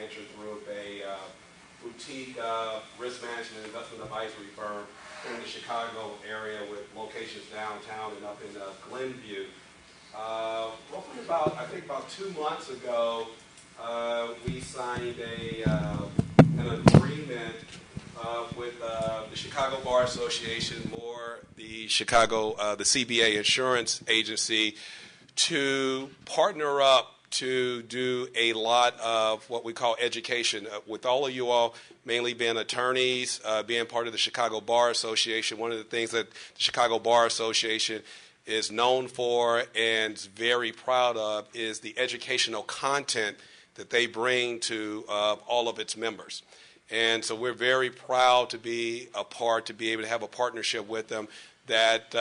Financial Group, a boutique risk management investment advisory firm in the Chicago area with locations downtown and up in Glenview. Roughly about 2 months ago, we signed an agreement with the Chicago Bar Association, more the CBA Insurance Agency, to partner up to do a lot of what we call education. With all of you all mainly being attorneys, being part of the Chicago Bar Association, one of the things that the Chicago Bar Association is known for and is very proud of is the educational content that they bring to all of its members. And so we're very proud to be able to have a partnership with them that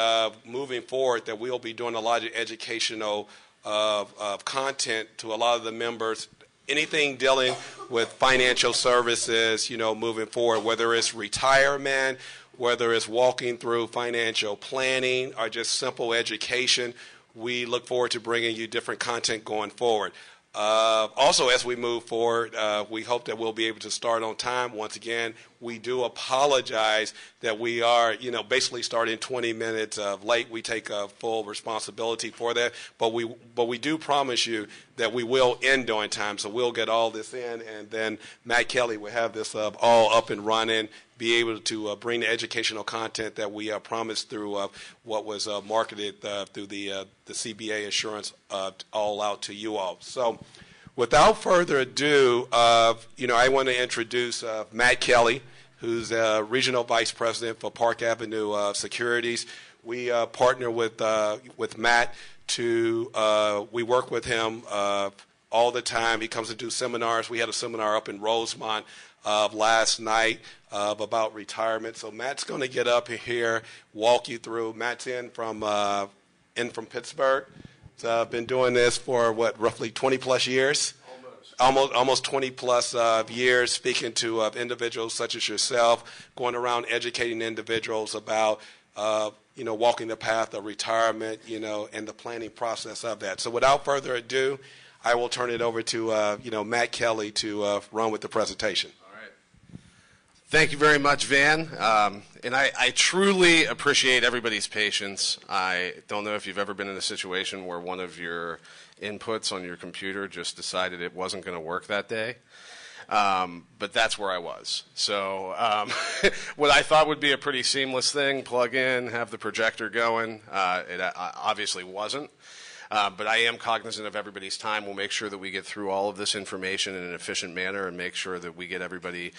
moving forward that we'll be doing a lot of educational of content to a lot of the members, anything dealing with financial services, moving forward, whether it's retirement, whether it's walking through financial planning or just simple education. We look forward to bringing you different content going forward. Also, as we move forward, we hope that we'll be able to start on time. Once again, we do apologize that we are, basically starting 20 minutes late. We take full responsibility for that, but we do promise you that we will end on time. So we'll get all this in, and then Matt Kelly will have this all up and running, be able to bring the educational content that we promised through what was marketed through the CBA Insurance all out to you all. So without further ado, I want to introduce Matt Kelly, who's Regional Vice President for Park Avenue Securities. We partner with Matt we work with him all the time. He comes to do seminars. We had a seminar up in Rosemont last night about retirement. So Matt's going to get up here, walk you through. Matt's in from Pittsburgh. So I've been doing this for roughly 20 plus years. Almost 20 plus years, speaking to individuals such as yourself, going around educating individuals about walking the path of retirement, and the planning process of that. So without further ado, I will turn it over to Matt Kelly to run with the presentation. All right. Thank you very much, Van. And I truly appreciate everybody's patience. I don't know if you've ever been in a situation where one of your inputs on your computer just decided it wasn't going to work that day. But that's where I was. So what I thought would be a pretty seamless thing, plug in, have the projector going, it obviously wasn't. But I am cognizant of everybody's time. We'll make sure that we get through all of this information in an efficient manner and make sure that we get everybody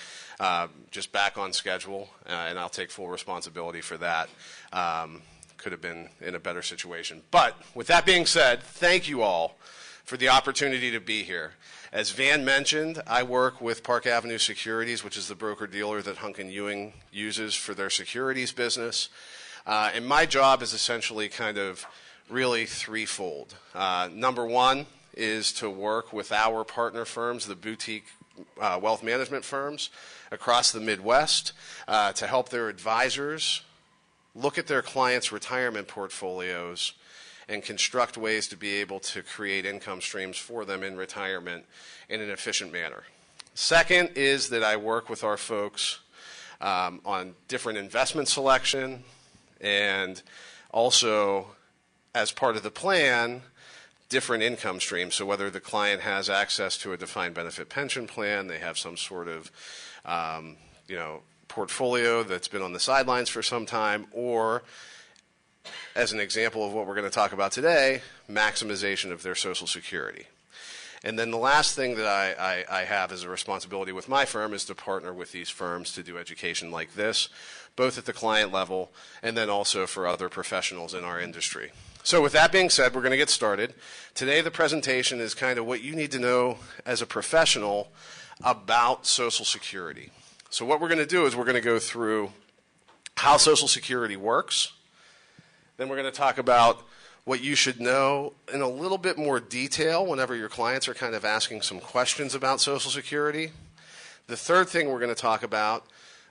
just back on schedule, and I'll take full responsibility for that. Could have been in a better situation. But with that being said, thank you all for the opportunity to be here. As Van mentioned, I work with Park Avenue Securities, which is the broker-dealer that Hunken Ewing uses for their securities business. And my job is essentially kind of really threefold. Number one is to work with our partner firms, the boutique wealth management firms across the Midwest, to help their advisors look at their clients' retirement portfolios and construct ways to be able to create income streams for them in retirement in an efficient manner. Second is that I work with our folks on different investment selection, and also, as part of the plan, different income streams. So whether the client has access to a defined benefit pension plan, they have some sort of portfolio that's been on the sidelines for some time, or, as an example of what we're going to talk about today, maximization of their Social Security. And then the last thing that I have as a responsibility with my firm is to partner with these firms to do education like this, both at the client level and then also for other professionals in our industry. So with that being said, we're going to get started. Today the presentation is kind of what you need to know as a professional about Social Security. So what we're going to do is we're going to go through how Social Security works. Then we're going to talk about what you should know in a little bit more detail whenever your clients are kind of asking some questions about Social Security. The third thing we're going to talk about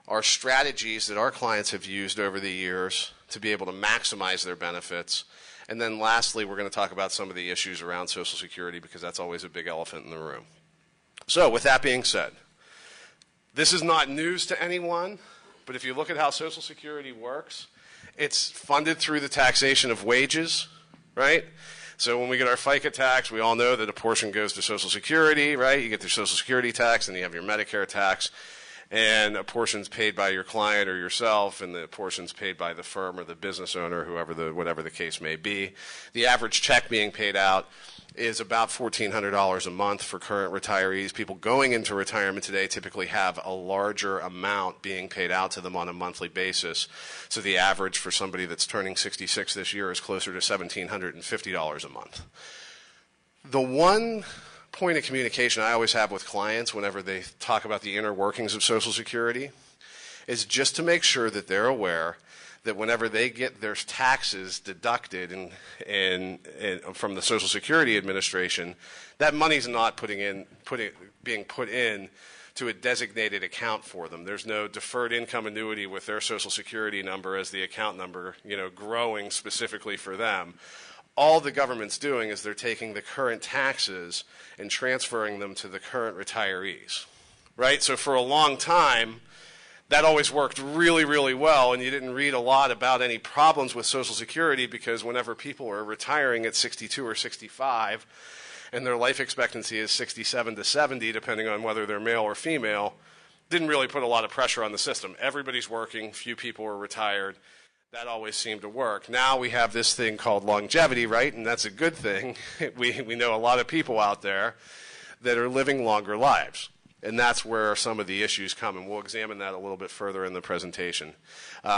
are strategies that our clients have used over the years to be able to maximize their benefits. And then lastly, we're going to talk about some of the issues around Social Security, because that's always a big elephant in the room. So with that being said, this is not news to anyone, but if you look at how Social Security works, it's funded through the taxation of wages, right? So when we get our FICA tax, we all know that a portion goes to Social Security, right? You get your Social Security tax, and you have your Medicare tax, and a portion's paid by your client or yourself, and the portion's paid by the firm or the business owner, whatever the case may be. The average check being paid out is about $1,400 a month for current retirees. People going into retirement today typically have a larger amount being paid out to them on a monthly basis. So the average for somebody that's turning 66 this year is closer to $1,750 a month. The one point of communication I always have with clients whenever they talk about the inner workings of Social Security is just to make sure that they're aware that whenever they get their taxes deducted from the Social Security Administration, that money's not being put in to a designated account for them. There's no deferred income annuity with their Social Security number as the account number, growing specifically for them. All the government's doing is they're taking the current taxes and transferring them to the current retirees, right? So for a long time, that always worked really, really well, and you didn't read a lot about any problems with Social Security because whenever people are retiring at 62 or 65 and their life expectancy is 67 to 70, depending on whether they're male or female, didn't really put a lot of pressure on the system. Everybody's working, few people are retired. That always seemed to work. Now we have this thing called longevity, right? And that's a good thing. We know a lot of people out there that are living longer lives. And that's where some of the issues come, and we'll examine that a little bit further in the presentation.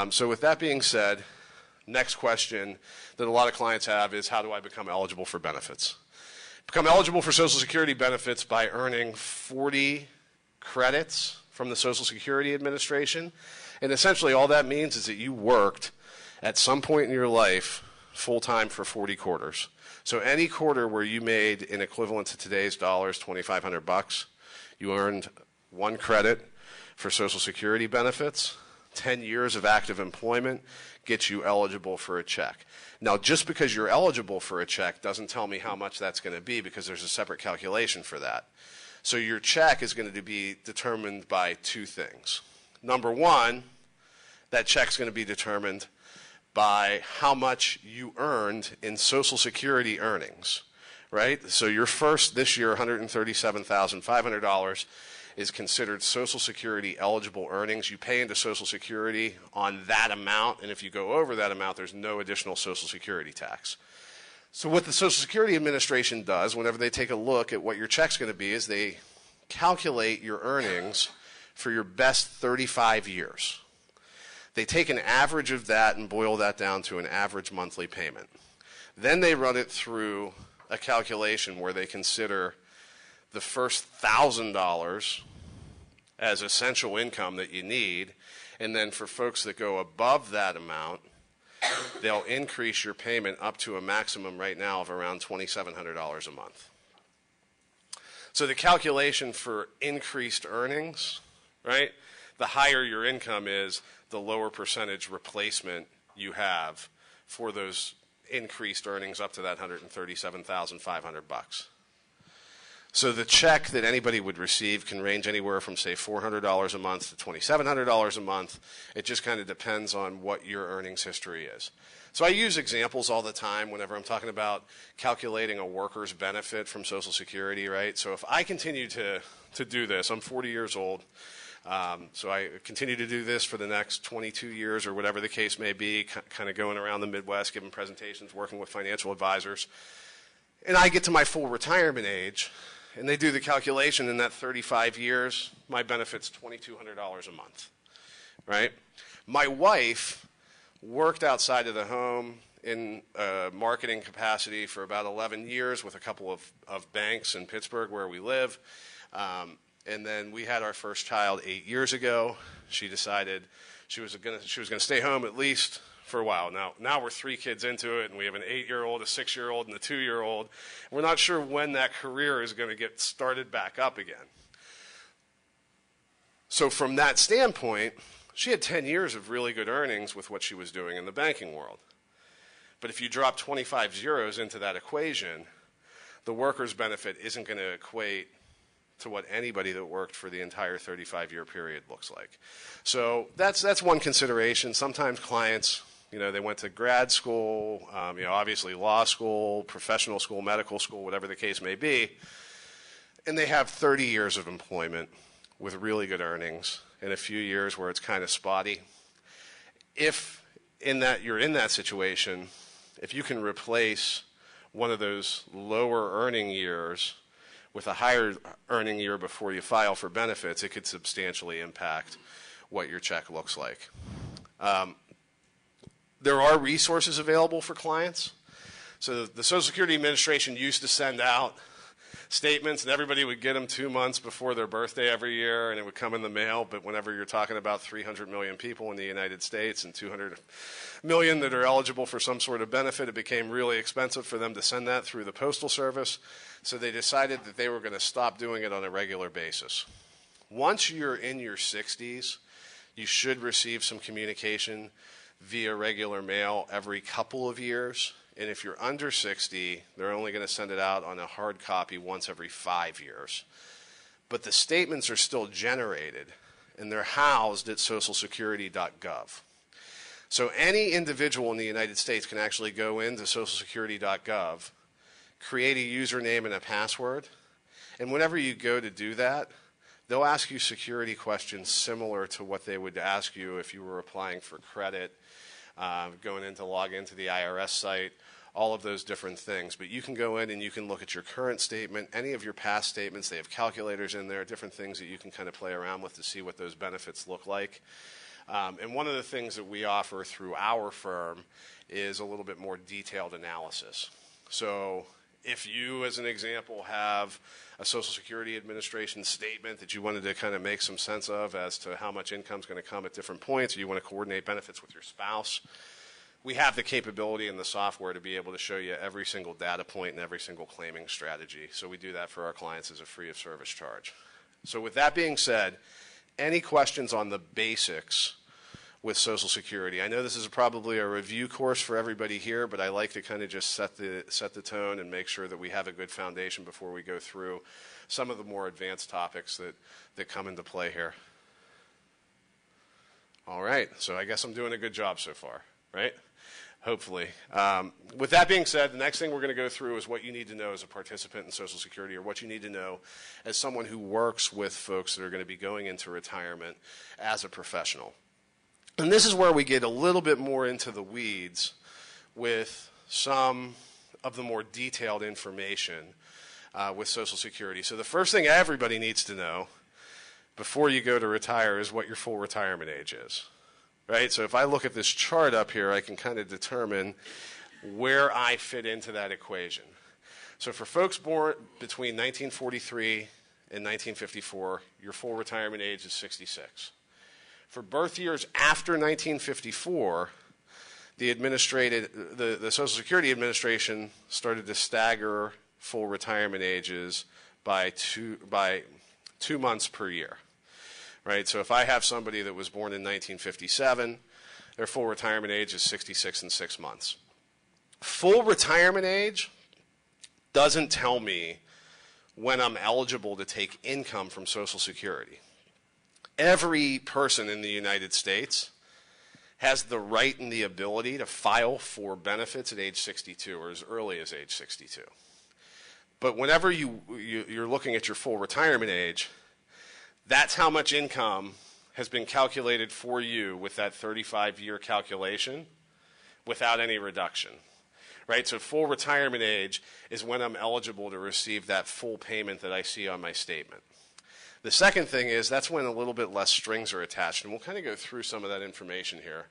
So with that being said, next question that a lot of clients have is, how do I become eligible for benefits? Become eligible for Social Security benefits by earning 40 credits from the Social Security Administration. And essentially all that means is that you worked at some point in your life full-time for 40 quarters. So any quarter where you made an equivalent to today's dollars, $2,500, you earned 1 credit for Social Security benefits. 10 years of active employment gets you eligible for a check. Now, just because you're eligible for a check doesn't tell me how much that's going to be because there's a separate calculation for that. So your check is going to be determined by 2 things. Number 1, that check's going to be determined by how much you earned in Social Security earnings. Right? So your first, this year, $137,500 is considered Social Security eligible earnings. You pay into Social Security on that amount, and if you go over that amount, there's no additional Social Security tax. So what the Social Security Administration does whenever they take a look at what your check's going to be is they calculate your earnings for your best 35 years. They take an average of that and boil that down to an average monthly payment. Then they run it through a calculation where they consider the first $1,000 as essential income that you need, and then for folks that go above that amount, they'll increase your payment up to a maximum right now of around $2,700 a month. So the calculation for increased earnings, right, the higher your income is, the lower percentage replacement you have for those increased earnings up to that $137,500. So the check that anybody would receive can range anywhere from, say, $400 a month to $2,700 a month. It just kind of depends on what your earnings history is. So I use examples all the time whenever I'm talking about calculating a worker's benefit from Social Security, right? So if I continue to do this, I'm 40 years old, so I continue to do this for the next 22 years or whatever the case may be, kind of going around the Midwest, giving presentations, working with financial advisors. And I get to my full retirement age, and they do the calculation in that 35 years, my benefit's $2,200 a month, right? My wife worked outside of the home in a marketing capacity for about 11 years with a couple of banks in Pittsburgh where we live. And then we had our first child 8 years ago. She decided she was going to stay home at least for a while. Now we're 3 kids into it, and we have an 8-year-old, a 6-year-old, and a 2-year-old. We're not sure when that career is going to get started back up again. So from that standpoint, she had 10 years of really good earnings with what she was doing in the banking world. But if you drop 25 zeros into that equation, the worker's benefit isn't going to equate to what anybody that worked for the entire 35-year period looks like. So that's one consideration. Sometimes clients, they went to grad school, obviously law school, professional school, medical school, whatever the case may be, and they have 30 years of employment with really good earnings and a few years where it's kind of spotty. If you're in that situation, if you can replace one of those lower earning years with a higher earning year before you file for benefits, it could substantially impact what your check looks like. There are resources available for clients. So the Social Security Administration used to send out statements, and everybody would get them 2 months before their birthday every year, and it would come in the mail. But whenever you're talking about 300 million people in the United States and 200 million that are eligible for some sort of benefit, it became really expensive for them to send that through the Postal Service. So they decided that they were going to stop doing it on a regular basis. Once you're in your 60s, you should receive some communication via regular mail every couple of years. And if you're under 60, they're only going to send it out on a hard copy once every 5 years. But the statements are still generated, and they're housed at socialsecurity.gov. So any individual in the United States can actually go into socialsecurity.gov, create a username and a password, and whenever you go to do that, they'll ask you security questions similar to what they would ask you if you were applying for credit, going in to log into the IRS site, all of those different things. But you can go in and you can look at your current statement, any of your past statements. They have calculators in there, different things that you can kind of play around with to see what those benefits look like. And one of the things that we offer through our firm is a little bit more detailed analysis. So if you, as an example, have a Social Security Administration statement that you wanted to kind of make some sense of as to how much income is going to come at different points, or you want to coordinate benefits with your spouse, we have the capability in the software to be able to show you every single data point and every single claiming strategy. So we do that for our clients as a free of service charge. So with that being said, any questions on the basics with Social Security? I know this is probably a review course for everybody here, but I like to kind of just set the tone and make sure that we have a good foundation before we go through some of the more advanced topics that come into play here. All right, so I guess I'm doing a good job so far, right? Hopefully. With that being said, the next thing we're going to go through is what you need to know as a participant in Social Security, or what you need to know as someone who works with folks that are going to be going into retirement as a professional. And this is where we get a little bit more into the weeds with some of the more detailed information with Social Security. So the first thing everybody needs to know before you go to retire is what your full retirement age is, right? So if I look at this chart up here, I can kind of determine where I fit into that equation. So for folks born between 1943 and 1954, your full retirement age is 66. For birth years after 1954, the Social Security Administration started to stagger full retirement ages by two months per year, right? So if I have somebody that was born in 1957, their full retirement age is 66 and 6 months. Full retirement age doesn't tell me when I'm eligible to take income from Social Security. Every person in the United States has the right and the ability to file for benefits at age 62 or as early as age 62. But whenever you're looking at your full retirement age, that's how much income has been calculated for you with that 35-year calculation without any reduction, right? So full retirement age is when I'm eligible to receive that full payment that I see on my statement. The second thing is that's when a little bit less strings are attached, and we'll kind of go through some of that information here.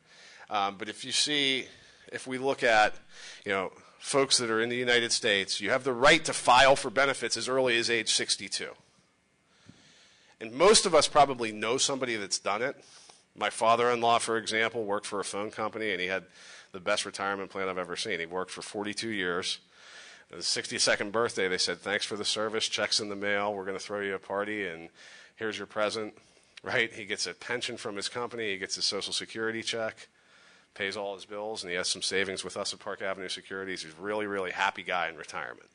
But if we look at, folks that are in the United States, you have the right to file for benefits as early as age 62. And most of us probably know somebody that's done it. My father-in-law, for example, worked for a phone company, and he had the best retirement plan I've ever seen. He worked for 42 years. On his 62nd birthday, they said, thanks for the service, checks in the mail, we're going to throw you a party, and here's your present, right? He gets a pension from his company, he gets his Social Security check, pays all his bills, and he has some savings with us at Park Avenue Securities. He's a really, really happy guy in retirement.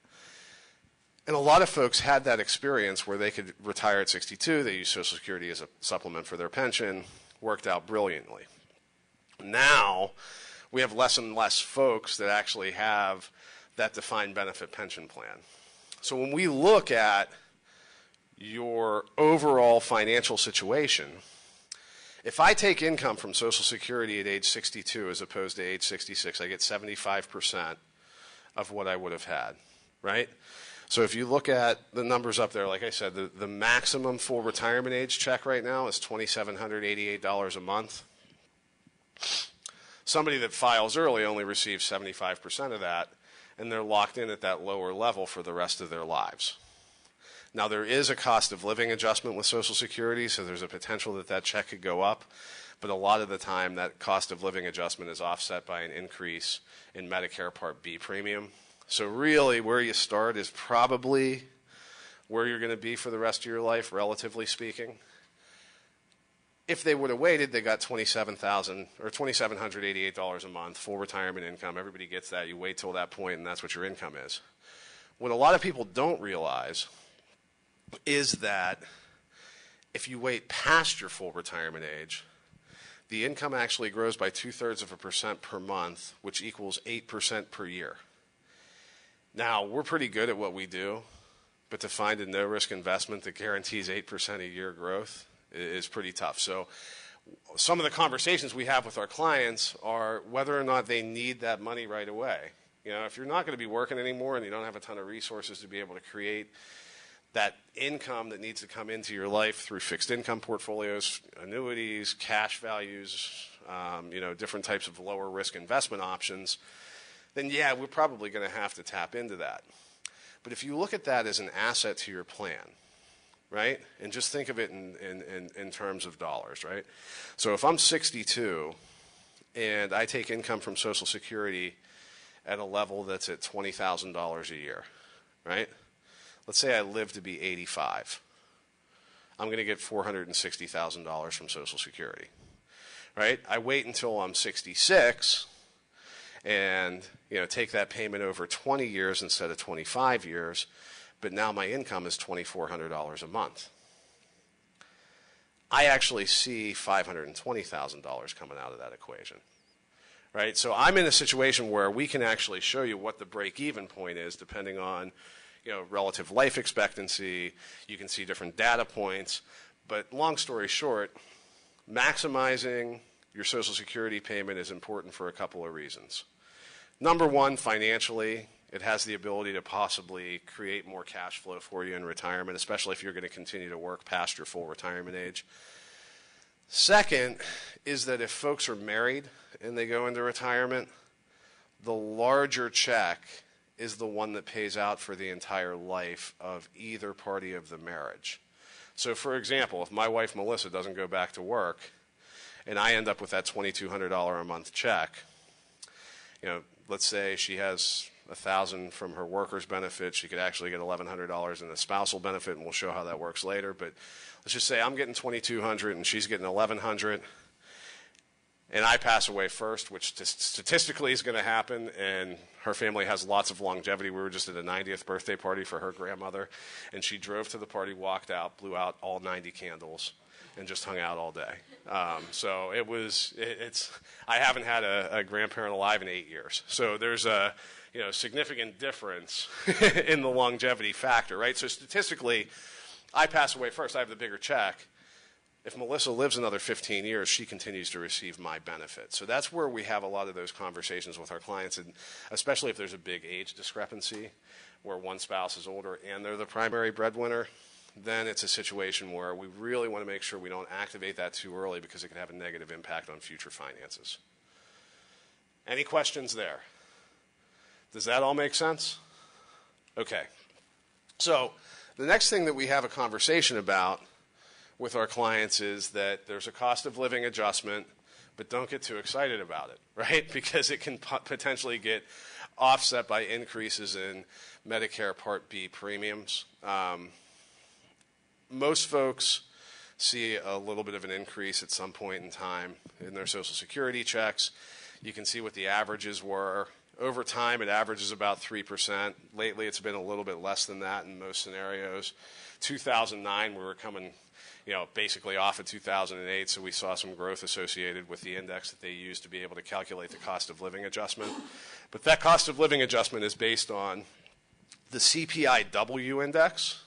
And a lot of folks had that experience where they could retire at 62, they used Social Security as a supplement for their pension, worked out brilliantly. Now, we have less and less folks that actually have that defined benefit pension plan. So when we look at your overall financial situation, if I take income from Social Security at age 62 as opposed to age 66, I get 75% of what I would have had, right? So if you look at the numbers up there, like I said, the maximum full retirement age check right now is $2,788 a month. Somebody that files early only receives 75% of that, and they're locked in at that lower level for the rest of their lives. Now, there is a cost of living adjustment with Social Security, so there's a potential that that check could go up, but a lot of the time that cost of living adjustment is offset by an increase in Medicare Part B premium. So really, where you start is probably where you're going to be for the rest of your life, relatively speaking. If they would have waited, they got $2,788 a month, full retirement income. Everybody gets that. You wait till that point, and that's what your income is. What a lot of people don't realize is that if you wait past your full retirement age, the income actually grows by 0.2% per month, which equals 8% per year. Now, we're pretty good at what we do, but to find a no-risk investment that guarantees 8% a year growth is pretty tough. So some of the conversations we have with our clients are whether or not they need that money right away. You know, if you're not going to be working anymore and you don't have a ton of resources to be able to create that income that needs to come into your life through fixed income portfolios, annuities, cash values, different types of lower risk investment options, then yeah, we're probably going to have to tap into that. But if you look at that as an asset to your plan, right, and just think of it in terms of dollars, right? So if I'm 62 and I take income from Social Security at a level that's at $20,000 a year, right? Let's say I live to be 85. I'm going to get $460,000 from Social Security, right? I wait until I'm 66 and take that payment over 20 years instead of 25 years, but now my income is $2,400 a month. I actually see $520,000 coming out of that equation, right? So I'm in a situation where we can actually show you what the break-even point is depending on relative life expectancy. You can see different data points, but long story short, maximizing your Social Security payment is important for a couple of reasons. Number one, financially, it has the ability to possibly create more cash flow for you in retirement, especially if you're going to continue to work past your full retirement age. Second is that if folks are married and they go into retirement, the larger check is the one that pays out for the entire life of either party of the marriage. So for example, if my wife Melissa doesn't go back to work and I end up with that $2,200 a month check, let's say she has $1,000 from her workers' benefit, she could actually get $1,100 in the spousal benefit, and we'll show how that works later. But let's just say I'm getting $2,200 and she's getting $1,100, and I pass away first, which statistically is going to happen, and her family has lots of longevity. We were just at a 90th birthday party for her grandmother, and she drove to the party, walked out, blew out all 90 candles, and just hung out all day. So I haven't had a grandparent alive in 8 years. So there's a significant difference in the longevity factor, right? So statistically, I pass away first. I have the bigger check. If Melissa lives another 15 years, she continues to receive my benefit. So that's where we have a lot of those conversations with our clients, and especially if there's a big age discrepancy where one spouse is older and they're the primary breadwinner, then it's a situation where we really want to make sure we don't activate that too early because it could have a negative impact on future finances. Any questions there? Does that all make sense? Okay. So the next thing that we have a conversation about with our clients is that there's a cost of living adjustment, but don't get too excited about it, right? Because it can potentially get offset by increases in Medicare Part B premiums. Most folks see a little bit of an increase at some point in time in their Social Security checks. You can see what the averages were Over time, it averages about 3%. Lately, it's been a little bit less than that in most scenarios. 2009, we were coming, basically off of 2008, so we saw some growth associated with the index that they use to be able to calculate the cost of living adjustment. But that cost of living adjustment is based on the CPIW index,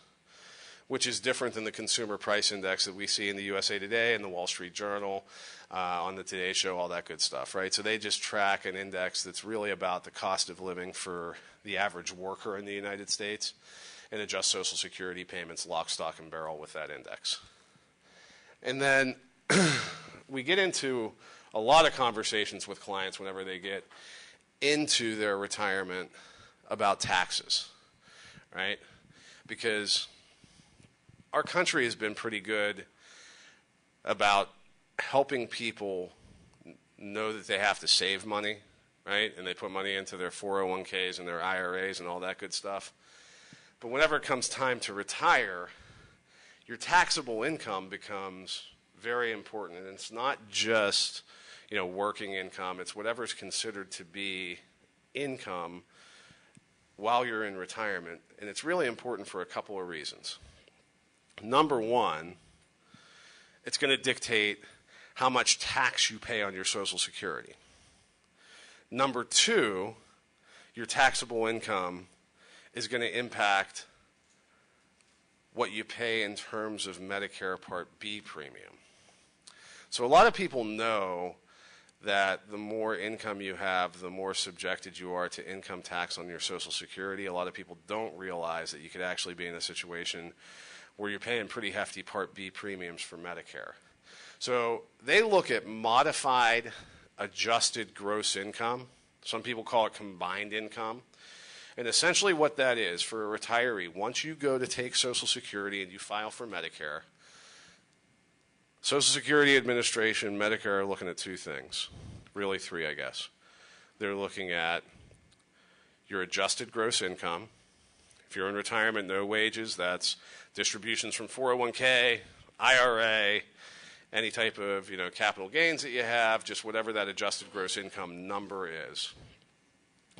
which is different than the consumer price index that we see in the USA Today and the Wall Street Journal, on the Today Show, all that good stuff, right? So they just track an index that's really about the cost of living for the average worker in the United States and adjust Social Security payments lock, stock, and barrel with that index. And then we get into a lot of conversations with clients whenever they get into their retirement about taxes, right? Because our country has been pretty good about helping people know that they have to save money, right? And they put money into their 401ks and their IRAs and all that good stuff. But whenever it comes time to retire, your taxable income becomes very important. And it's not just, working income. It's whatever is considered to be income while you're in retirement. And it's really important for a couple of reasons. Number one, it's going to dictate how much tax you pay on your Social Security. Number two, your taxable income is going to impact what you pay in terms of Medicare Part B premium. So a lot of people know that the more income you have, the more subjected you are to income tax on your Social Security. A lot of people don't realize that you could actually be in a situation where you're paying pretty hefty Part B premiums for Medicare. So they look at modified adjusted gross income. Some people call it combined income. And essentially what that is for a retiree, once you go to take Social Security and you file for Medicare, Social Security Administration, Medicare are looking at two things, really three, I guess. They're looking at your adjusted gross income. If you're in retirement, no wages, that's distributions from 401k, IRA, any type of capital gains that you have, just whatever that adjusted gross income number is.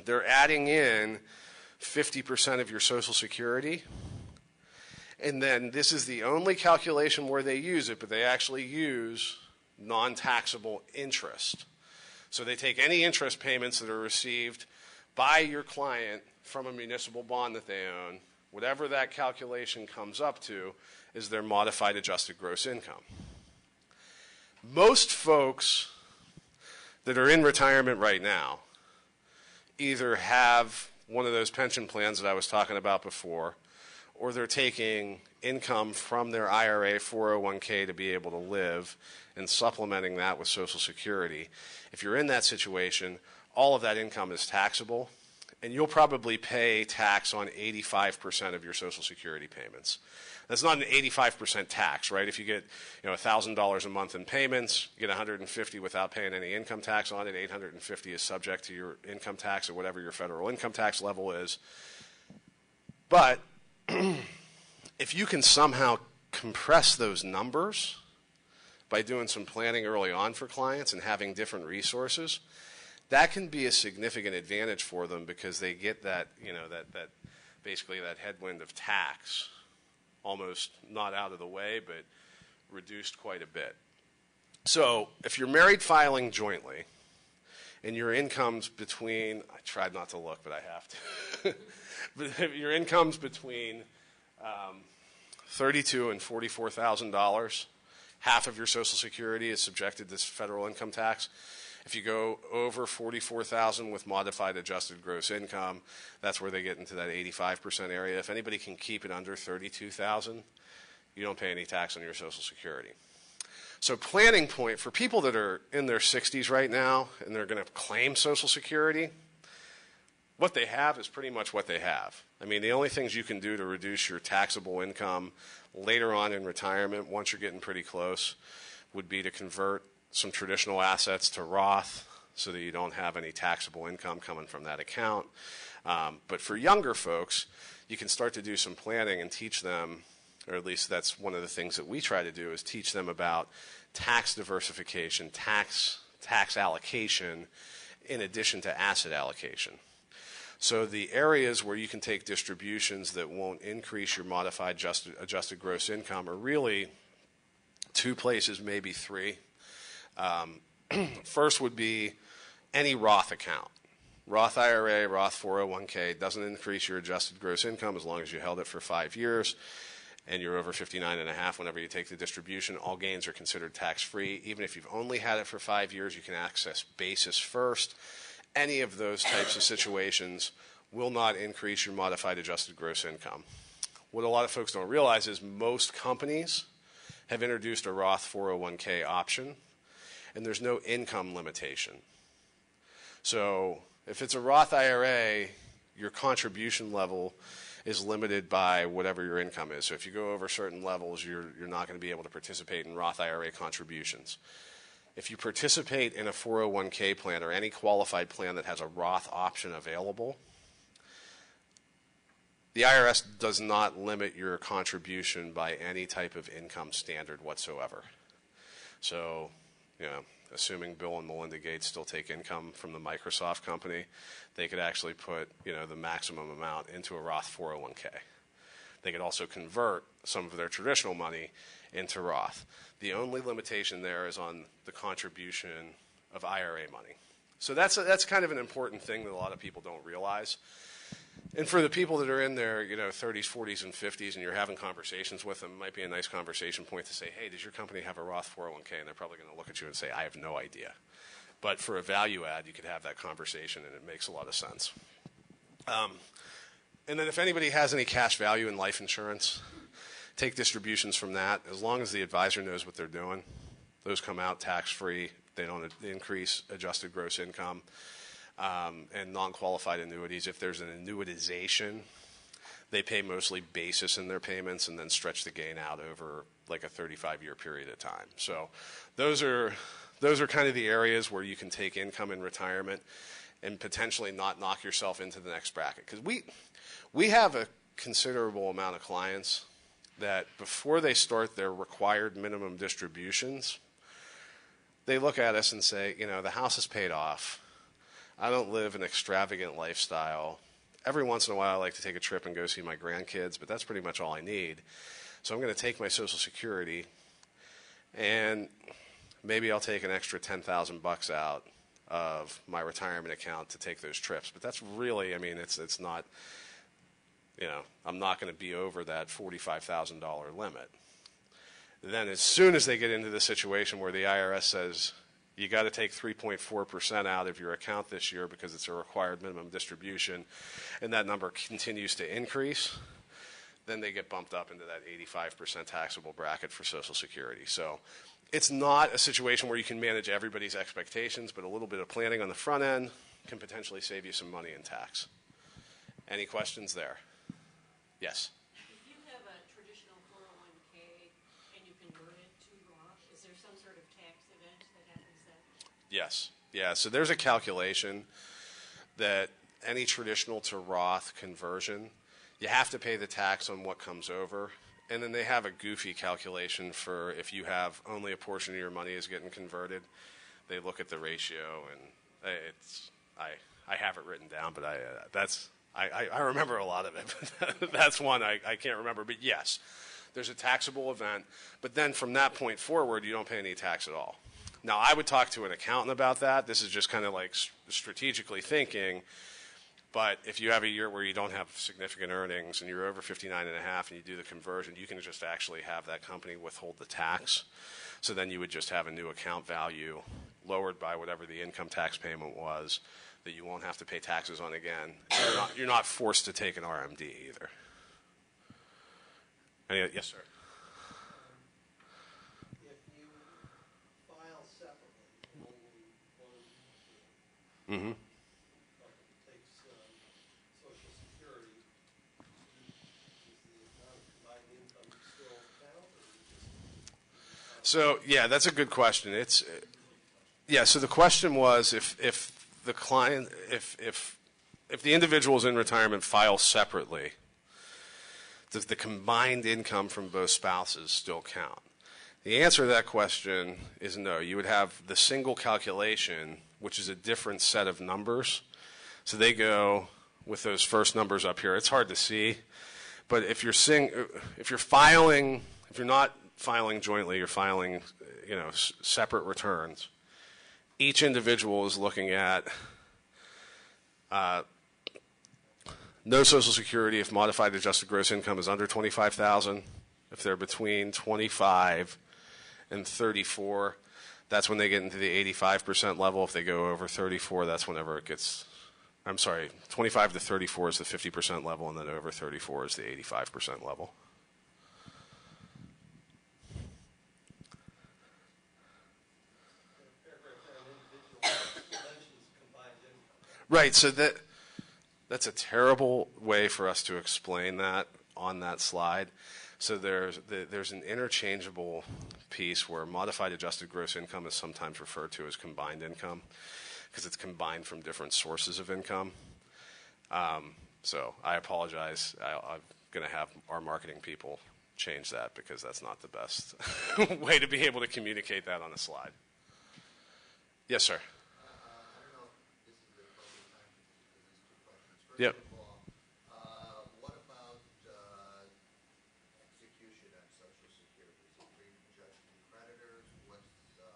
They're adding in 50% of your Social Security, and then this is the only calculation where they use it, but they actually use non-taxable interest. So they take any interest payments that are received by your client from a municipal bond that they own, whatever that calculation comes up to is their modified adjusted gross income. Most folks that are in retirement right now either have one of those pension plans that I was talking about before, or they're taking income from their IRA 401k to be able to live and supplementing that with Social Security. If you're in that situation, all of that income is taxable, and you'll probably pay tax on 85% of your Social Security payments. That's not an 85% tax, right? If you get $1,000 a month in payments, you get $150 without paying any income tax on it. $850 is subject to your income tax or whatever your federal income tax level is. But if you can somehow compress those numbers by doing some planning early on for clients and having different resources, that can be a significant advantage for them because they get that, that basically that headwind of tax almost not out of the way, but reduced quite a bit. So if you're married filing jointly and your income's between, I tried not to look, but I have to, but if your income's between $32,000 and $44,000, half of your Social Security is subjected to federal income tax. If you go over $44,000 with modified adjusted gross income, that's where they get into that 85% area. If anybody can keep it under $32,000, you don't pay any tax on your Social Security. So planning point for people that are in their 60s right now and they're going to claim Social Security, what they have is pretty much what they have. I mean, the only things you can do to reduce your taxable income later on in retirement, once you're getting pretty close, would be to convert some traditional assets to Roth so that you don't have any taxable income coming from that account. But for younger folks, you can start to do some planning and teach them, or at least that's one of the things that we try to do, is teach them about tax diversification, tax allocation in addition to asset allocation. So the areas where you can take distributions that won't increase your modified adjusted gross income are really two places, maybe three. First would be any Roth account. Roth IRA, Roth 401k doesn't increase your adjusted gross income as long as you held it for 5 years and you're over 59 and a half whenever you take the distribution. All gains are considered tax-free. Even if you've only had it for 5 years, you can access basis first. Any of those types of situations will not increase your modified adjusted gross income. What a lot of folks don't realize is most companies have introduced a Roth 401k option, and there's no income limitation. So if it's a Roth IRA, your contribution level is limited by whatever your income is. So if you go over certain levels, you're not going to be able to participate in Roth IRA contributions. If you participate in a 401k plan or any qualified plan that has a Roth option available, the IRS does not limit your contribution by any type of income standard whatsoever. So, assuming Bill and Melinda Gates still take income from the Microsoft company, they could actually put, the maximum amount into a Roth 401k. They could also convert some of their traditional money into Roth. The only limitation there is on the contribution of IRA money. So that's kind of an important thing that a lot of people don't realize. And for the people that are in their 30s, 40s, and 50s, and you're having conversations with them, it might be a nice conversation point to say, hey, does your company have a Roth 401k? And they're probably going to look at you and say, I have no idea. But for a value add, you could have that conversation, and it makes a lot of sense. And then if anybody has any cash value in life insurance, take distributions from that. As long as the advisor knows what they're doing, those come out tax-free. They don't increase adjusted gross income. And non-qualified annuities, if there's an annuitization, they pay mostly basis in their payments and then stretch the gain out over like a 35-year period of time. So those are kind of the areas where you can take income in retirement and potentially not knock yourself into the next bracket. Because we have a considerable amount of clients that before they start their required minimum distributions, they look at us and say, the house is paid off. I don't live an extravagant lifestyle. Every once in a while, I like to take a trip and go see my grandkids, but that's pretty much all I need. So I'm going to take my Social Security, and maybe I'll take an extra $10,000 out of my retirement account to take those trips. But that's really, it's not, I'm not going to be over that $45,000 limit. Then as soon as they get into the situation where the IRS says, you got to take 3.4% out of your account this year because it's a required minimum distribution, and that number continues to increase, then they get bumped up into that 85% taxable bracket for Social Security. So it's not a situation where you can manage everybody's expectations, but a little bit of planning on the front end can potentially save you some money in tax. Any questions there? Yes? If you have a traditional 401k and you convert it to Roth, is there some sort of tax event that happens then? Yes. Yeah, so there's a calculation that any traditional to Roth conversion, you have to pay the tax on what comes over. And then they have a goofy calculation for if you have only a portion of your money is getting converted. They look at the ratio, and I have it written down, but I remember a lot of it. That's one I can't remember. But yes, there's a taxable event. But then from that point forward, you don't pay any tax at all. Now, I would talk to an accountant about that. This is just kind of like strategically thinking. But if you have a year where you don't have significant earnings and you're over 59 and a half and you do the conversion, you can just actually have that company withhold the tax. So then you would just have a new account value lowered by whatever the income tax payment was that you won't have to pay taxes on again. You're not forced to take an RMD either. Yes, sir. If you file separately, only one Mm-hmm. takes Social Security, is the amount of combined income still count, or is it just? So yeah, that's a good question. So the question was if the client, if the individuals in retirement file separately, does the combined income from both spouses still count? The answer to that question is no. You would have the single calculation which is a different set of numbers. So they go with those first numbers up here. It's hard to see, but if you're not filing jointly, you're filing, separate returns. Each individual is looking at no Social Security if modified adjusted gross income is under $25,000. If they're between 25 and 34, that's when they get into the 85% level. If they go over 34, that's whenever it gets, 25 to 34 is the 50% level, and then over 34 is the 85% level. Right, so that's a terrible way for us to explain that on that slide. So there's an interchangeable piece where modified adjusted gross income is sometimes referred to as combined income because it's combined from different sources of income. So I apologize. I'm going to have our marketing people change that because that's not the best way to be able to communicate that on a slide. Yes, sir. I don't know if this is the appropriate time for these two questions. First Yep. of all, what about execution on Social Security? Is it prejudging creditors? What's the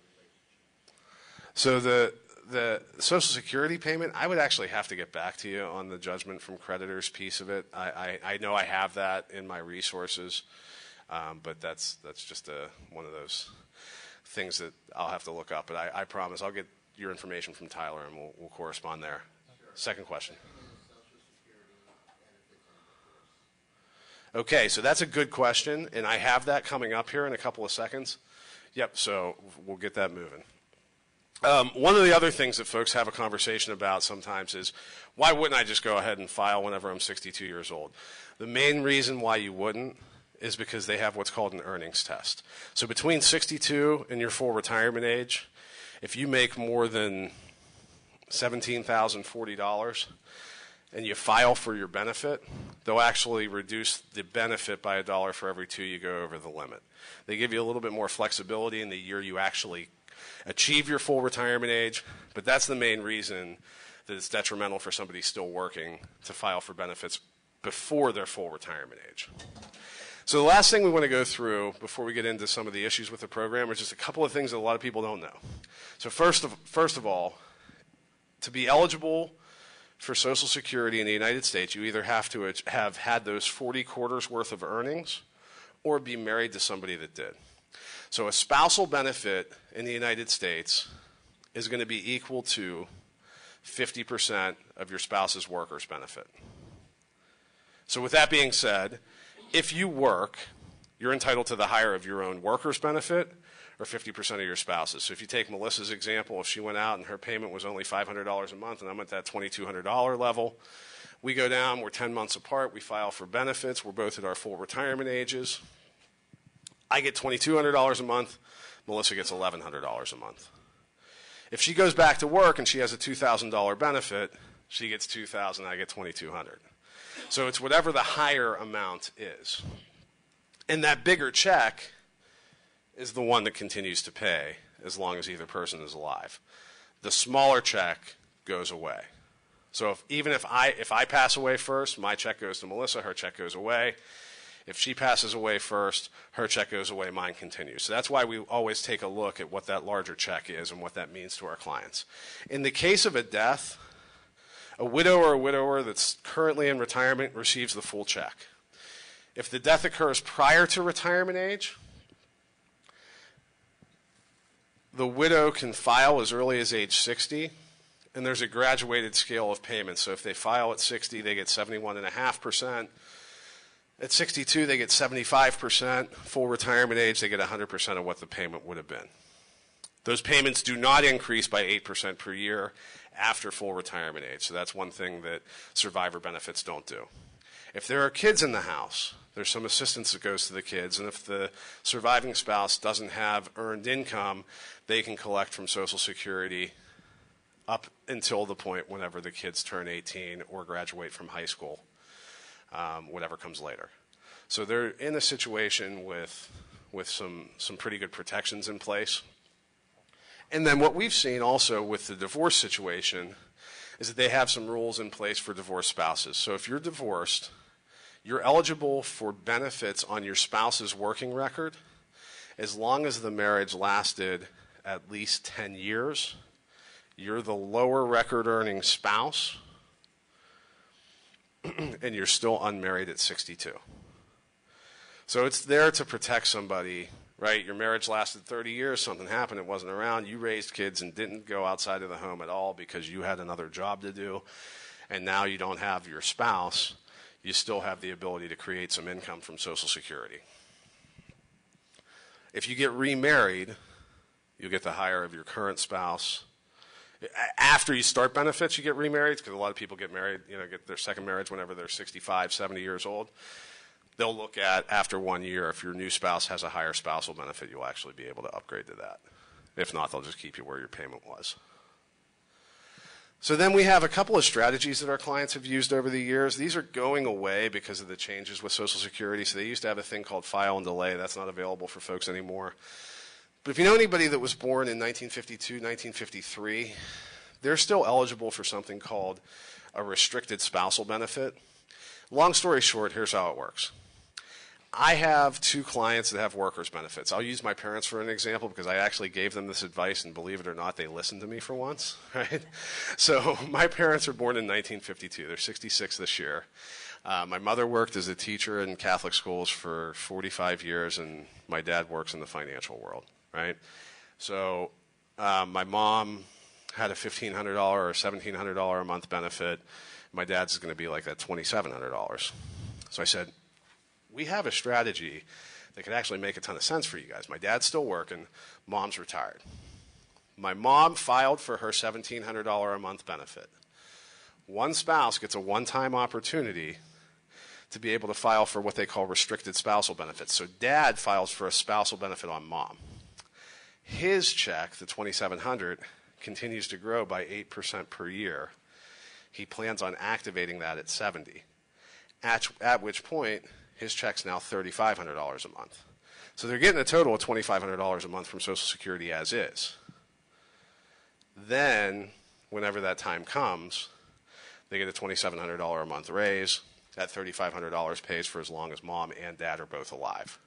relationship? So the Social Security payment, I would actually have to get back to you on the judgment from creditors piece of it. I know I have that in my resources, but that's just one of those things that I'll have to look up. But I promise I'll get your information from Tyler and we'll correspond there. Sure. Second question. Social Security benefits and divorce. Okay, so that's a good question, and I have that coming up here in a couple of seconds. Yep, so we'll get that moving. One of the other things that folks have a conversation about sometimes is, why wouldn't I just go ahead and file whenever I'm 62 years old? The main reason why you wouldn't is because they have what's called an earnings test. So between 62 and your full retirement age, if you make more than $17,040 and you file for your benefit, they'll actually reduce the benefit by $1 for every 2 you go over the limit. They give you a little bit more flexibility in the year you actually achieve your full retirement age, but that's the main reason that it's detrimental for somebody still working to file for benefits before their full retirement age. So the last thing we want to go through before we get into some of the issues with the program is just a couple of things that a lot of people don't know. So first of all, to be eligible for Social Security in the United States, you either have to have had those 40 quarters worth of earnings or be married to somebody that did. So a spousal benefit in the United States is going to be equal to 50% of your spouse's workers' benefit. So with that being said, if you work, you're entitled to the higher of your own workers' benefit or 50% of your spouse's. So if you take Melissa's example, if she went out and her payment was only $500 a month and I'm at that $2,200 level, we go down, we're 10 months apart, we file for benefits, we're both at our full retirement ages. I get $2,200 a month, Melissa gets $1,100 a month. If she goes back to work and she has a $2,000 benefit, she gets $2,000, I get $2,200. So it's whatever the higher amount is. And that bigger check is the one that continues to pay as long as either person is alive. The smaller check goes away. So if I pass away first, my check goes to Melissa, her check goes away. If she passes away first, her check goes away, mine continues. So that's why we always take a look at what that larger check is and what that means to our clients. In the case of a death, a widow or a widower that's currently in retirement receives the full check. If the death occurs prior to retirement age, the widow can file as early as age 60, and there's a graduated scale of payments. So if they file at 60, they get 71.5%. At 62, they get 75%. Full retirement age, they get 100% of what the payment would have been. Those payments do not increase by 8% per year after full retirement age. So that's one thing that survivor benefits don't do. If there are kids in the house, there's some assistance that goes to the kids. And if the surviving spouse doesn't have earned income, they can collect from Social Security up until the point whenever the kids turn 18 or graduate from high school, whatever comes later. So they're in a situation with some pretty good protections in place. And then what we've seen also with the divorce situation is that they have some rules in place for divorced spouses. So if you're divorced, you're eligible for benefits on your spouse's working record as long as the marriage lasted at least 10 years. You're the lower record earning spouse, and you're still unmarried at 62. So it's there to protect somebody, right? Your marriage lasted 30 years, something happened, it wasn't around, you raised kids and didn't go outside of the home at all because you had another job to do, and now you don't have your spouse, you still have the ability to create some income from Social Security. If you get remarried, you'll get the higher of your current spouse. After you start benefits, you get remarried, because a lot of people get married, get their second marriage whenever they're 65, 70 years old. They'll look at, after 1 year, if your new spouse has a higher spousal benefit, you'll actually be able to upgrade to that. If not, they'll just keep you where your payment was. So then we have a couple of strategies that our clients have used over the years. These are going away because of the changes with Social Security. So they used to have a thing called file and delay. That's not available for folks anymore. But if you know anybody that was born in 1952, 1953, they're still eligible for something called a restricted spousal benefit. Long story short, here's how it works. I have two clients that have workers' benefits. I'll use my parents for an example because I actually gave them this advice, and believe it or not, they listened to me for once, right? So my parents were born in 1952. They're 66 this year. My mother worked as a teacher in Catholic schools for 45 years, and my dad works in the financial world. Right? So my mom had a $1,500 or $1,700 a month benefit. My dad's is going to be like that $2,700. So I said, we have a strategy that could actually make a ton of sense for you guys. My dad's still working. Mom's retired. My mom filed for her $1,700 a month benefit. One spouse gets a one-time opportunity to be able to file for what they call restricted spousal benefits. So dad files for a spousal benefit on mom. His check, the $2,700, continues to grow by 8% per year. He plans on activating that at 70, at which point his check's now $3,500 a month. So they're getting a total of $2,500 a month from Social Security as is. Then, whenever that time comes, they get a $2,700 a month raise. That $3,500 pays for as long as mom and dad are both alive.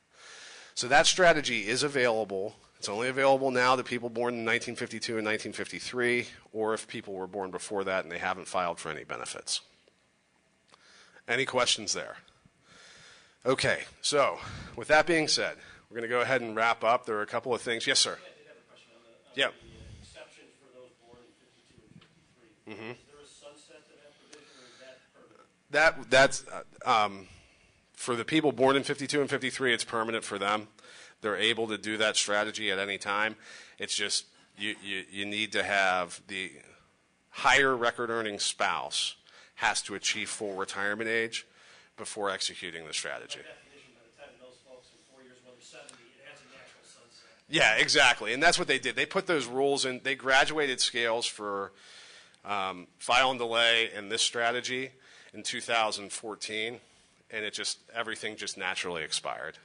So that strategy is available. It's only available now to people born in 1952 and 1953, or if people were born before that and they haven't filed for any benefits. Any questions there? Okay, so with that being said, we're going to go ahead and wrap up. There are a couple of things. Yes, sir. Yeah, I did have a question on the Yeah. exceptions for those born in 52 and 53. Is there a sunset to that provision, or is that permanent? That's for the people born in 52 and 53, it's permanent for them. They're able to do that strategy at any time. It's just you need to have the higher record earning spouse has to achieve full retirement age before executing the strategy. By definition, by the time those folks in 4 years, when they're 70, it has a natural sunset. Yeah, exactly. And that's what they did. They put those rules in. They graduated scales for file and delay and this strategy in 2014, and everything just naturally expired.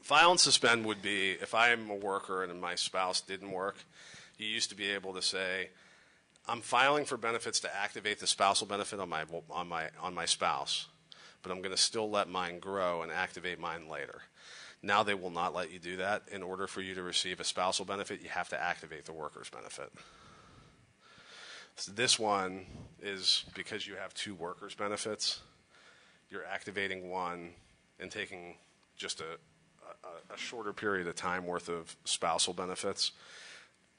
File and suspend would be, if I'm a worker and my spouse didn't work, you used to be able to say, I'm filing for benefits to activate the spousal benefit on my spouse, but I'm going to still let mine grow and activate mine later. Now they will not let you do that. In order for you to receive a spousal benefit, you have to activate the worker's benefit. So this one is because you have two workers' benefits, you're activating one and taking just a shorter period of time worth of spousal benefits,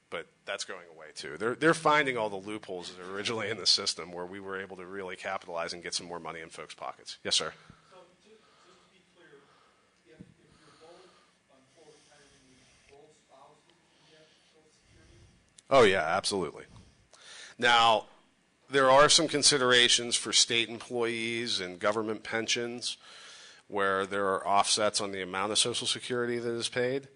but that's going away too. They're finding all the loopholes that are originally in the system where we were able to really capitalize and get some more money in folks' pockets. Yes, sir. So just to be clear, if you're both on full retirement, both spouses can get Social Security? Oh yeah, absolutely. Now, there are some considerations for state employees and government pensions where there are offsets on the amount of Social Security that is paid.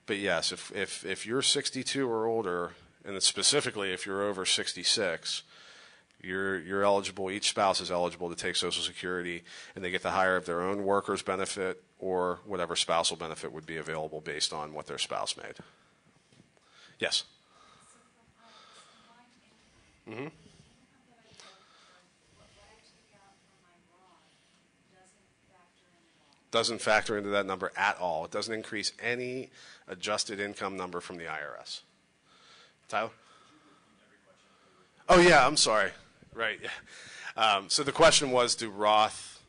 But yes, if you're 62 or older, and specifically if you're over 66, You're eligible, each spouse is eligible to take Social Security, and they get the higher of their own workers' benefit or whatever spousal benefit would be available based on what their spouse made. Yes? Mm-hmm. Doesn't factor into that number at all. It doesn't increase any adjusted income number from the IRS. Tyler? Oh, yeah, I'm sorry. Right. Yeah. So the question was, do Roth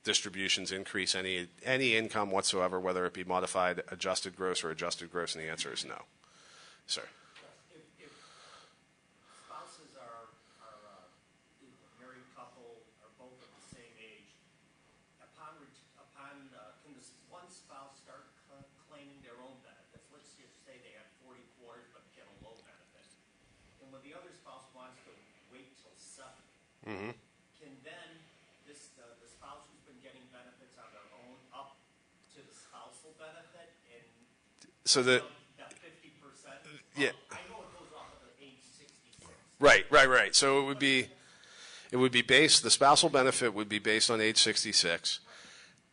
distributions increase any income whatsoever, whether it be modified adjusted gross or adjusted gross? And the answer is no. Sir? If spouses are a married couple or both of the same age, can this one spouse start claiming their own benefits? Let's just say they have 40 quarters but get a low benefit. And when the other spouse wants to wait till 7, can then the spouse who's been getting benefits on their own up to the spousal benefit and So that 50%? Yeah. I know it goes off of the age 66. Right. So it would be based, the spousal benefit would be based on age 66.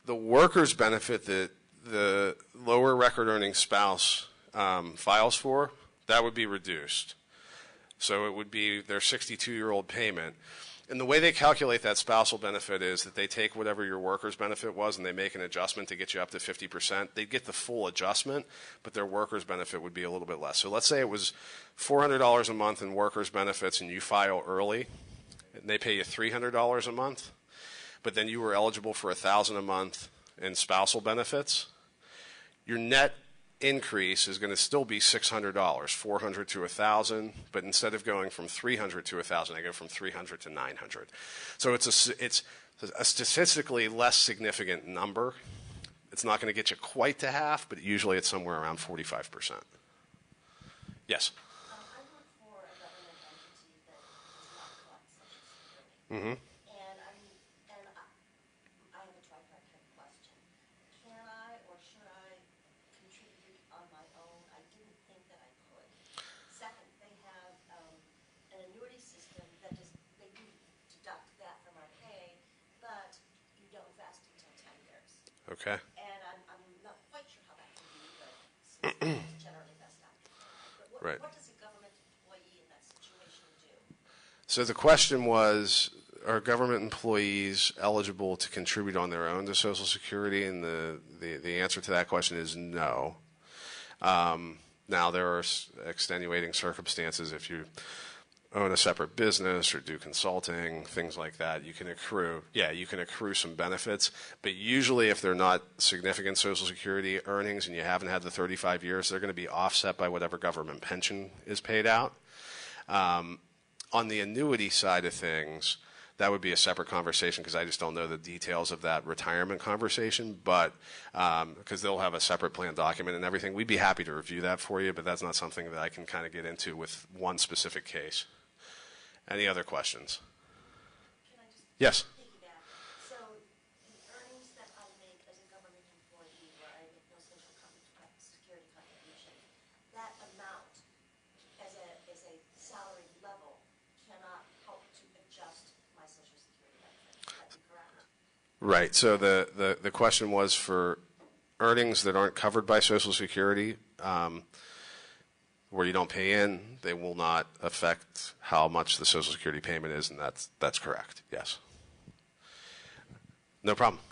The workers' benefit that the lower record earning spouse files for, that would be reduced. So it would be their 62-year-old payment. And the way they calculate that spousal benefit is that they take whatever your workers' benefit was and they make an adjustment to get you up to 50%. They'd get the full adjustment, but their workers' benefit would be a little bit less. So let's say it was $400 a month in workers' benefits and you file early, and they pay you $300 a month, but then you were eligible for $1,000 a month in spousal benefits. Your net increase is going to still be $600, $400 to $1,000, but instead of going from $300 to $1,000, I go from $300 to $900. So it's a statistically less significant number. It's not going to get you quite to half, but usually it's somewhere around 45%. Yes? I work for a government entity that does not collect Social Security. Mm-hmm. And I have a trifecta question. Can I or should I contribute on my own? I didn't think that I could. Second, they have an annuity system that they do deduct that from our pay, but you don't vest until 10 years. Okay. And I'm not quite sure how that can be, but since it's generally vest after 10. But Right. what does a government employee in that situation do? So the question was, are government employees eligible to contribute on their own to Social Security? And the answer to that question is no. Now, there are extenuating circumstances. If you own a separate business or do consulting, things like that, you can accrue some benefits. But usually if they're not significant Social Security earnings and you haven't had the 35 years, they're going to be offset by whatever government pension is paid out. On the annuity side of things, that would be a separate conversation because I just don't know the details of that retirement conversation, but because they'll have a separate plan document and everything. We'd be happy to review that for you, but that's not something that I can kind of get into with one specific case. Any other questions? Can I just Yes. piggyback? So the earnings that I make as a government employee where I make no social security contribution, that amount as a salary level cannot help to adjust my social security benefit. Would that be correct? Right. So the question was for earnings that aren't covered by Social Security, where you don't pay in, they will not affect how much the Social Security payment is, and that's correct. Yes. No problem.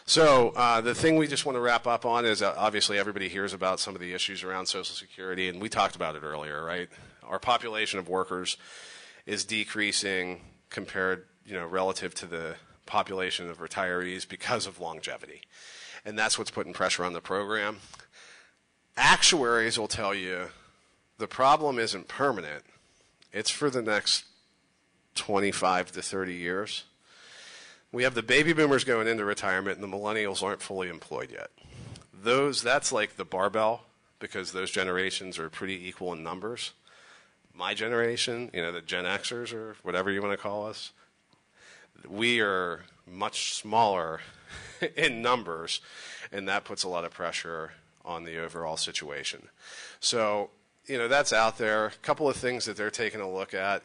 So the thing we just want to wrap up on is obviously everybody hears about some of the issues around Social Security, and we talked about it earlier, right? Our population of workers is decreasing compared, relative to the population of retirees because of longevity. And that's what's putting pressure on the program. Actuaries will tell you the problem isn't permanent. It's for the next 25 to 30 years. We have the baby boomers going into retirement, and the millennials aren't fully employed yet. That's like the barbell, because those generations are pretty equal in numbers. My generation, the Gen Xers or whatever you want to call us, we are much smaller in numbers, and that puts a lot of pressure on the overall situation. So that's out there. A couple of things that they're taking a look at,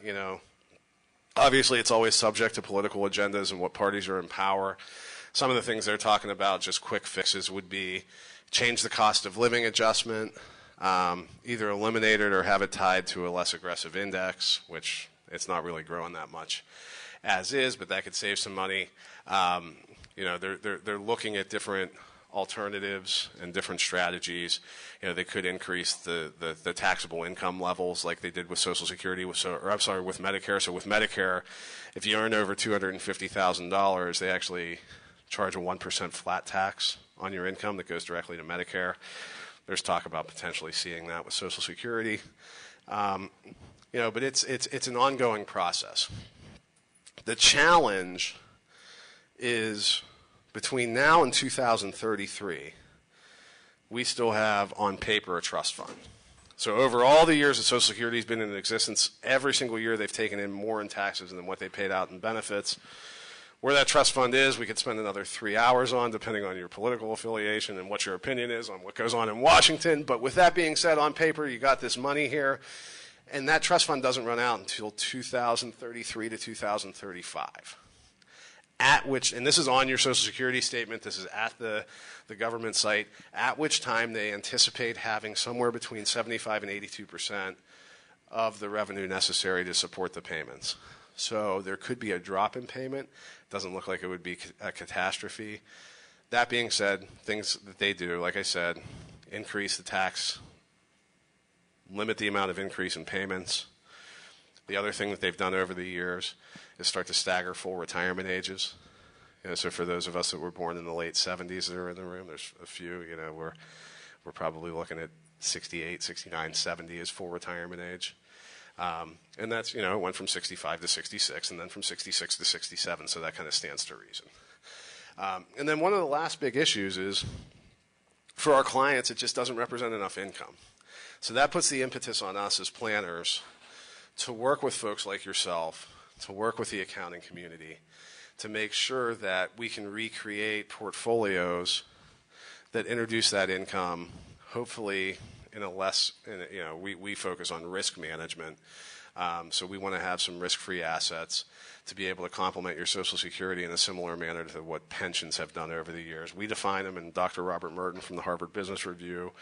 obviously it's always subject to political agendas and what parties are in power. Some of the things they're talking about, just quick fixes, would be change the cost of living adjustment, either eliminate it or have it tied to a less aggressive index, which it's not really growing that much as is, but that could save some money. They're looking at different alternatives and different strategies. They could increase the taxable income levels like they did with Social Security, with Medicare. So with Medicare, if you earn over $250,000, they actually charge a 1% flat tax on your income that goes directly to Medicare. There's talk about potentially seeing that with Social Security. But it's an ongoing process. The challenge is between now and 2033, we still have on paper a trust fund. So over all the years that Social Security has been in existence, every single year they've taken in more in taxes than what they paid out in benefits. Where that trust fund is, we could spend another 3 hours on, depending on your political affiliation and what your opinion is on what goes on in Washington. But with that being said, on paper, you got this money here, and that trust fund doesn't run out until 2033 to 2035. At which, and this is on your Social Security statement, this is at the government site, at which time they anticipate having somewhere between 75 and 82% of the revenue necessary to support the payments. So there could be a drop in payment. Doesn't look like it would be a catastrophe. That being said, things that they do, like I said, increase the tax, limit the amount of increase in payments. The other thing that they've done over the years is start to stagger full retirement ages. So for those of us that were born in the late 70s that are in the room, there's a few, we're probably looking at 68, 69, 70 as full retirement age. And that's, it went from 65 to 66 and then from 66 to 67, so that kind of stands to reason. And then one of the last big issues is, for our clients, it just doesn't represent enough income. So that puts the impetus on us as planners to work with folks like yourself, to work with the accounting community, to make sure that we can recreate portfolios that introduce that income, hopefully we focus on risk management. So we want to have some risk-free assets to be able to complement your Social Security in a similar manner to what pensions have done over the years. We define them, and Dr. Robert Merton from the Harvard Business Review,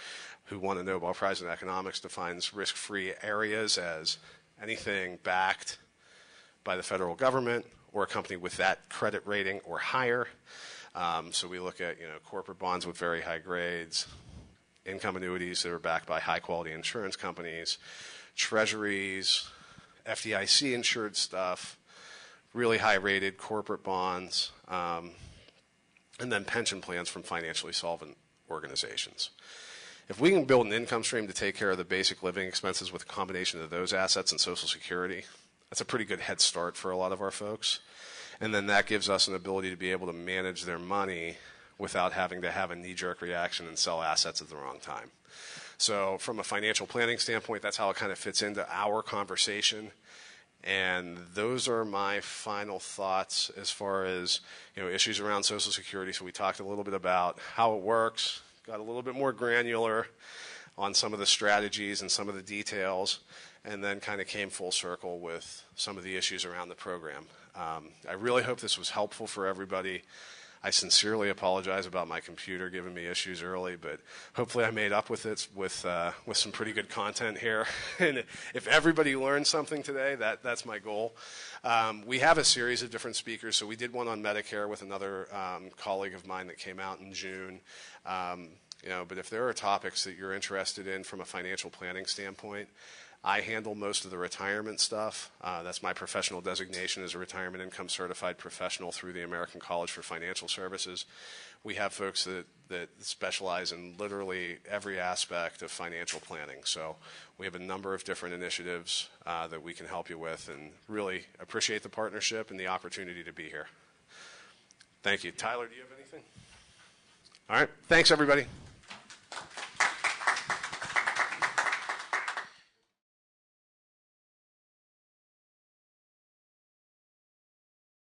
who won a Nobel Prize in economics, defines risk-free areas as anything backed by the federal government or a company with that credit rating or higher. So we look at corporate bonds with very high grades, income annuities that are backed by high-quality insurance companies, treasuries, FDIC insured stuff, really high-rated corporate bonds, and then pension plans from financially solvent organizations. If we can build an income stream to take care of the basic living expenses with a combination of those assets and Social Security, that's a pretty good head start for a lot of our folks. And then that gives us an ability to be able to manage their money without having to have a knee-jerk reaction and sell assets at the wrong time. So from a financial planning standpoint, that's how it kind of fits into our conversation. And those are my final thoughts as far as issues around Social Security. So we talked a little bit about how it works, got a little bit more granular on some of the strategies and some of the details, and then kind of came full circle with some of the issues around the program. I really hope this was helpful for everybody. I sincerely apologize about my computer giving me issues early, but hopefully I made up with it with some pretty good content here. And if everybody learned something today, that's my goal. We have a series of different speakers. So we did one on Medicare with another colleague of mine that came out in June. But if there are topics that you're interested in from a financial planning standpoint, I handle most of the retirement stuff. That's my professional designation as a retirement income certified professional through the American College for Financial Services. We have folks that specialize in literally every aspect of financial planning. So we have a number of different initiatives that we can help you with, and really appreciate the partnership and the opportunity to be here. Thank you. Tyler, do you have anything? All right. Thanks, everybody.